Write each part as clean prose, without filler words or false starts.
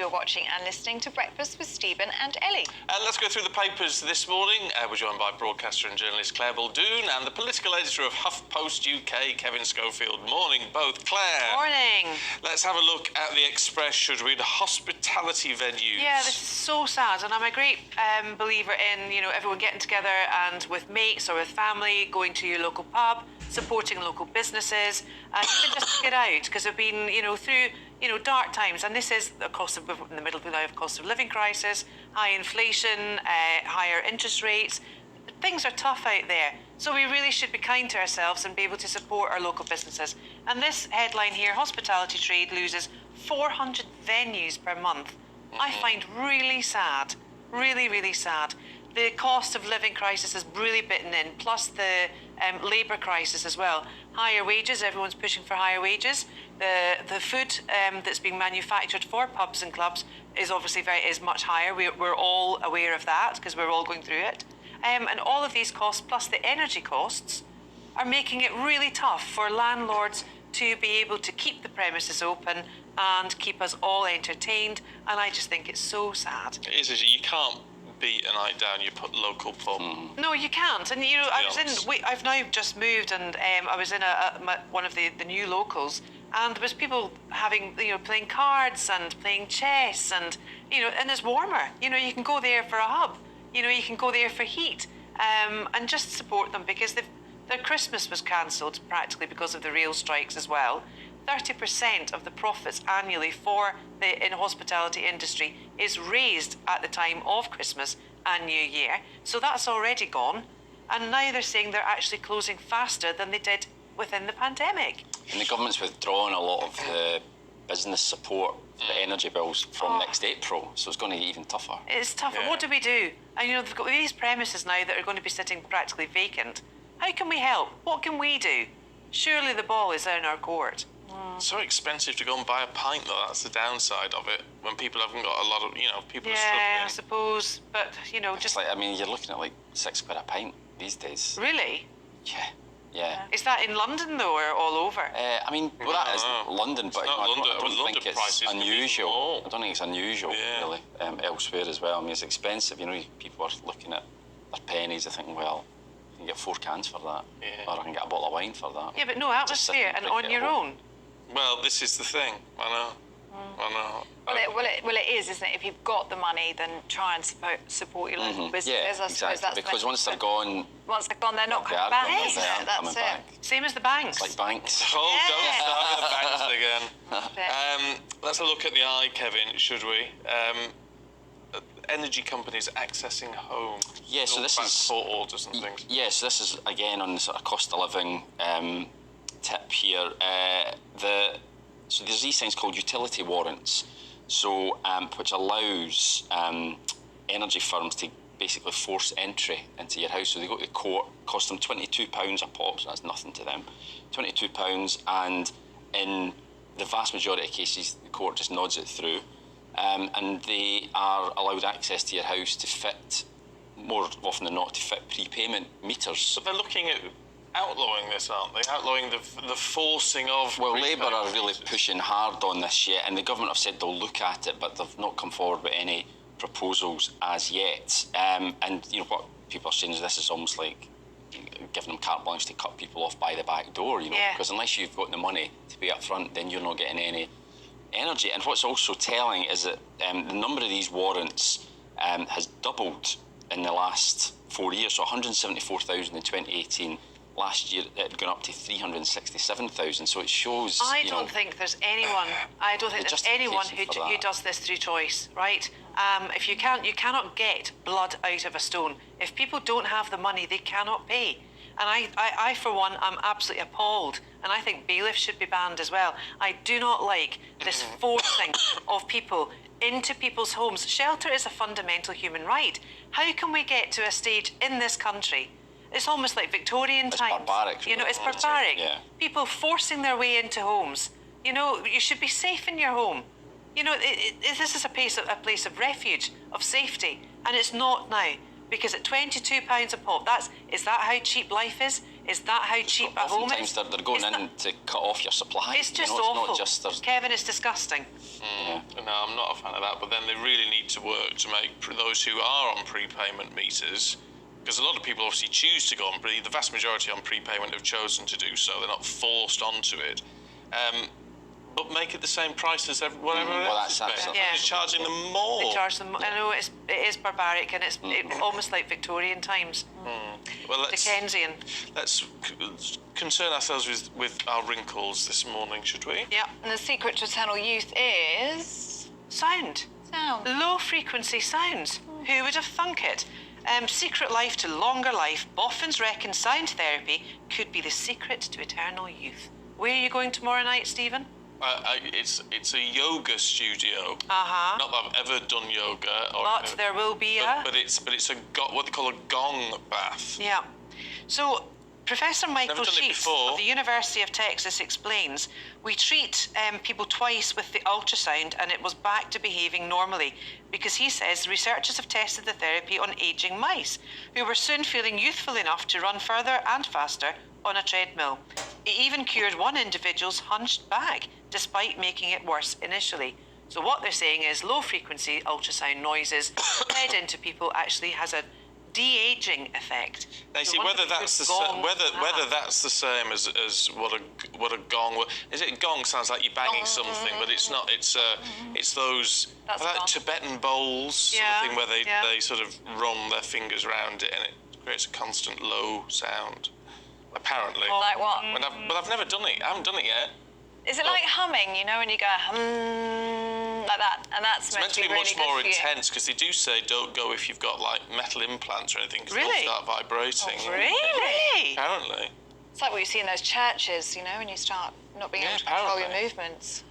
You're watching and listening to Breakfast with Stephen and Ellie. Let's go through the papers this morning. We're joined by broadcaster and journalist Claire Baldoon and the political editor of HuffPost UK, Kevin Schofield. Morning, both. Claire. Morning. Let's have a look at the Express, should we? The hospitality venues. Yeah, this is so sad, and I'm a great believer in, everyone getting together and with mates or with family, going to your local pub, supporting local businesses, and even just to get out, because we've been, through, dark times, and this is we're in the middle of a cost of living crisis, high inflation, higher interest rates. Things are tough out there, so we really should be kind to ourselves and be able to support our local businesses. And this headline here, hospitality trade loses 400 venues per month. I find really sad, really, really sad. The cost of living crisis has really bitten in, plus the labour crisis as well. Higher wages, everyone's pushing for higher wages. The food that's being manufactured for pubs and clubs is obviously is much higher. We're all aware of that because we're all going through it. And all of these costs, plus the energy costs, are making it really tough for landlords to be able to keep the premises open and keep us all entertained. And I just think it's so sad. It is, you can't beat a night down, you put local pub. No, you can't. And I've now just moved, and I was in one of the new locals, and there was people having, playing cards and playing chess, and and it's warmer. You can go there for a hub. You can go there for heat, and just support them, because their Christmas was cancelled practically because of the rail strikes as well. 30% of the profits annually for the hospitality industry is raised at the time of Christmas and New Year. So that's already gone. And now they're saying they're actually closing faster than they did within the pandemic. And the government's withdrawn a lot of the business support for the energy bills from next April, so it's going to get even tougher. It's tougher. Yeah. What do we do? And they've got these premises now that are going to be sitting practically vacant. How can we help? What can we do? Surely the ball is in our court. It's so expensive to go and buy a pint, though. That's the downside of it. When people haven't got a lot of, people are struggling. Yeah, I suppose. But, just... you're looking at like £6 a pint these days. Really? Yeah. Is that in London, though, or all over? That is London, but I don't think it's unusual. I don't think it's unusual, really, elsewhere as well. I mean, it's expensive. People are looking at their pennies. They're thinking, well, I can get 4 cans for that, or I can get a bottle of wine for that. Yeah, but no atmosphere and on your own. Well, this is the thing. I know. Well, it is, isn't it? If you've got the money, then try and support your local businesses. Yeah, I suppose exactly. Because once they're gone... Once they're gone, they're not coming back. That's it. Same as the banks. It's like banks. Oh, don't start with the banks again. Let's look at the eye, Kevin, should we? Energy companies accessing home. Yeah, so this is... court orders and things. Yes, this is, again, on the sort of cost of living tip here. So there's these things called utility warrants, which allows energy firms to basically force entry into your house. So they go to court, cost them £22 a pop, so that's nothing to them. £22, and in the vast majority of cases, the court just nods it through. And they are allowed access to your house to fit, more often than not, to fit prepayment meters. So they're looking at outlawing this, aren't they? Outlawing the forcing of... Well, Labour are really pushing hard on this yet, and the government have said they'll look at it, but they've not come forward with any proposals as yet. And what people are saying is this is almost like giving them carte blanche to cut people off by the back door, because unless you've got the money to pay up front, then you're not getting any energy. And what's also telling is that the number of these warrants has doubled in the last 4 years. So 174,000 in 2018. Last year, it had gone up to 367,000. So it shows. I don't think there's anyone who does this through choice, right? If you cannot get blood out of a stone. If people don't have the money, they cannot pay. And I for one, am absolutely appalled. And I think bailiffs should be banned as well. I do not like this forcing of people into people's homes. Shelter is a fundamental human right. How can we get to a stage in this country? It's almost like Victorian times. It's barbaric. It's barbaric. Yeah. People forcing their way into homes. You should be safe in your home. This is a place of refuge, of safety, and it's not now. Because at £22 a pop, is that how cheap life is? Is that how cheap at home Oftentimes is? they're going in to cut off your supply. It's just you know, awful. It's not just there's Kevin, it's disgusting. No, I'm not a fan of that. But then they really need to work to make those who are on prepayment meters, because a lot of people obviously choose to go on the vast majority on prepayment have chosen to do so. They're not forced onto it. But make it the same price as whatever else is paying. absolutely. Yeah. It's charging them more. They charge them. I know it is barbaric, and it's almost like Victorian times, Well, Dickensian. let's concern ourselves with our wrinkles this morning, should we? Yeah, And the secret to eternal youth is sound. sound. Low frequency sounds. Who would have thunk it? Secret life to longer life. Boffins reckon sound therapy could be the secret to eternal youth. Where are you going tomorrow night, Stephen? It's a yoga studio. Uh-huh. Not that I've ever done yoga. But there will be a... But it's what they call a gong bath. Yeah. So, Professor Michael Never done it Sheets before. of the University of Texas explains, we treat people twice with the ultrasound and it was back to behaving normally, because he says researchers have tested the therapy on ageing mice who were soon feeling youthful enough to run further and faster on a treadmill. It even cured one individual's hunched back, despite making it worse initially. So what they're saying is low frequency ultrasound noises fed into people actually has a de-aging effect. Now, you see, wonder whether if that's the it's gong. whether that's the same as what a gong is. It gong sounds like you're banging something, but it's not. It's those That's like gong. Tibetan bowls sort Yeah, of thing where yeah. they sort of run their fingers around it and it creates a constant low sound. Apparently, Like what? but I've never done it. I haven't done it yet. Is it like humming, you know, when you go like that? And that's It's meant to be really much good more for you. intense because they do say don't go if you've got like metal implants or anything because Really? they'll start vibrating. Oh, Really? Apparently. It's like what you see in those churches, you know, when you start not being Yeah, able to control your apparently. movements.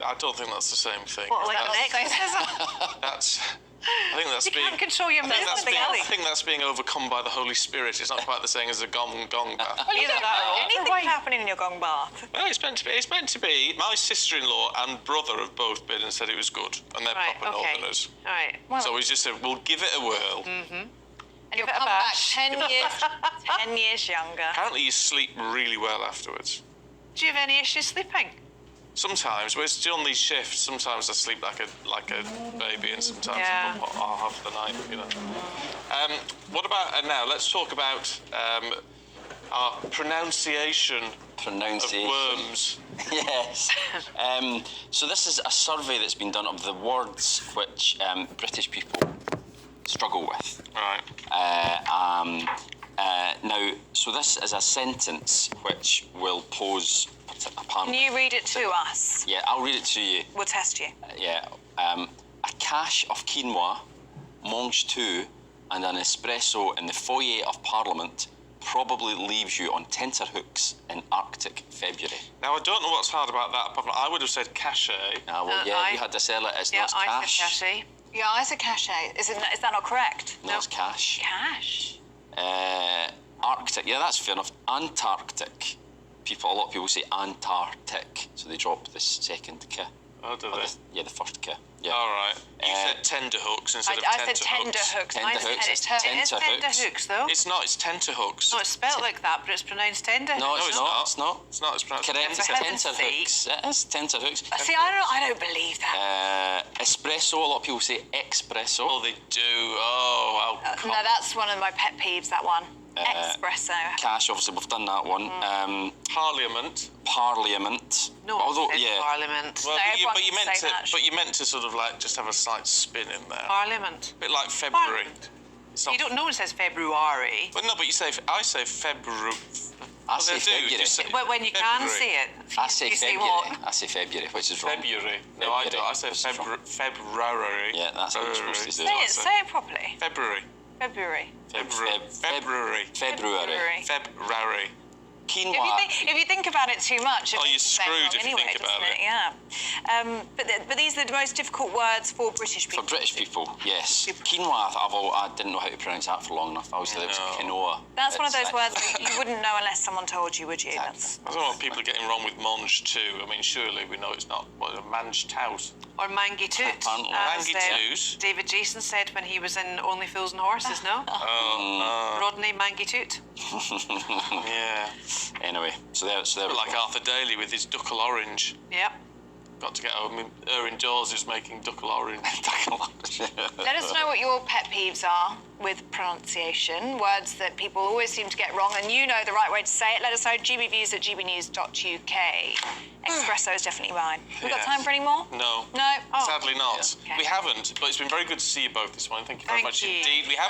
I don't think that's the same thing. What, like That's- an exorcism? That's. I think that's You being. can't control your I think that's movement, being, Ellie. I think that's being overcome by the Holy Spirit. It's not quite the same as a gong bath. Well, you Either don't that know or anything right. happening in your gong bath. Well, it's meant to be. It's meant to be. My sister-in-law and brother have both been and said it was good, and they're Right, proper okay. Northerners. All right. Well, So we just said we'll give it a whirl. and give you'll it a come back bash. 10 years younger. Apparently, you sleep really well afterwards. Do you have any issues sleeping? Sometimes we're still on these shifts. Sometimes I sleep like a baby, and sometimes Yeah. I'll have the night. You know. What about now? Let's talk about our pronunciation of pronunciation. worms. Yes. So this is a survey that's been done of the words which British people struggle with. Right. Now, so this is a sentence which will pose Can apparently. you read it to us? Yeah, I'll read it to you. We'll test you. Yeah. A cache of quinoa, mange tout, and an espresso in the foyer of Parliament probably leaves you on tenterhooks in Arctic February. Now I don't know what's hard about that. Apart from I would have said cachet. You had to sell it as Yeah, not I cash. said cachet. Yeah, I said cachet. Is that not correct? No, it's cash. Cash. Arctic, yeah, that's fair enough. Antarctic. A lot of people say Antarctic, so they drop this second K. Oh, do Or they? the first K. Yeah. All right. You said tenterhooks instead of I tenterhooks. said tenderhooks. Tender I said hooks, it's tenterhooks. It is tenterhooks, though. It's not. It's tenterhooks. No, it's spelled like that, but it's pronounced tender. No, No, it's not. It's not. It's not. It's pronounced Correct. For heaven's Tenterhooks. It is tenterhooks. See, I don't believe that. Espresso. A lot of people say espresso. Oh, they do. Oh, how No, that's one of my pet peeves, that one. Espresso. Cash. Obviously, we've done that one. Parliament. Parliament. No, Although, it's yeah. Parliament. Well, No, everyone but you can meant say to. that. But you meant to sort of like just have a slight spin in there. Parliament. A bit like February. Parliament. It's not. You don't know it says February. Well, no, but you say. I say February. I say They do, February. just say When you can February. see it. I say you say February. what? I say February, which is wrong. February. No, I don't. I say which is wrong. February. Yeah, that's what you're supposed to do. February. Say it properly. February. February. February. February. February. Quinoa. If you think about it too much, it Oh, makes you're it sound screwed wrong if you anyway, think about doesn't it. Yeah. But these are the most difficult words for British For people. British people, yes. Quinoa, I didn't know how to pronounce that for long enough. I was like, it was No. quinoa. That's one of It's, those words that you wouldn't know unless someone told you, would you? That's I don't know what people are getting wrong with mange too. I mean, surely we know it's not what a mange tout. Or mangy toot. Apparently. as, Mangy toot. David Jason said when he was in Only Fools and Horses, no? Rodney Mangy Toot. Yeah. Anyway, so there we Like go. Arthur Daly with his duckle orange. Yep. Got to get her indoors is making duckle orange. Let us know what your pet peeves are with pronunciation, words that people always seem to get wrong, and you know the right way to say it. Let us know, gbviews@gbnews.uk. Espresso is definitely mine. We got Yes. time for any more? No. No? Oh. Sadly not. Okay. We haven't, but it's been very good to see you both this morning. Thank you very Thank much you. indeed. We have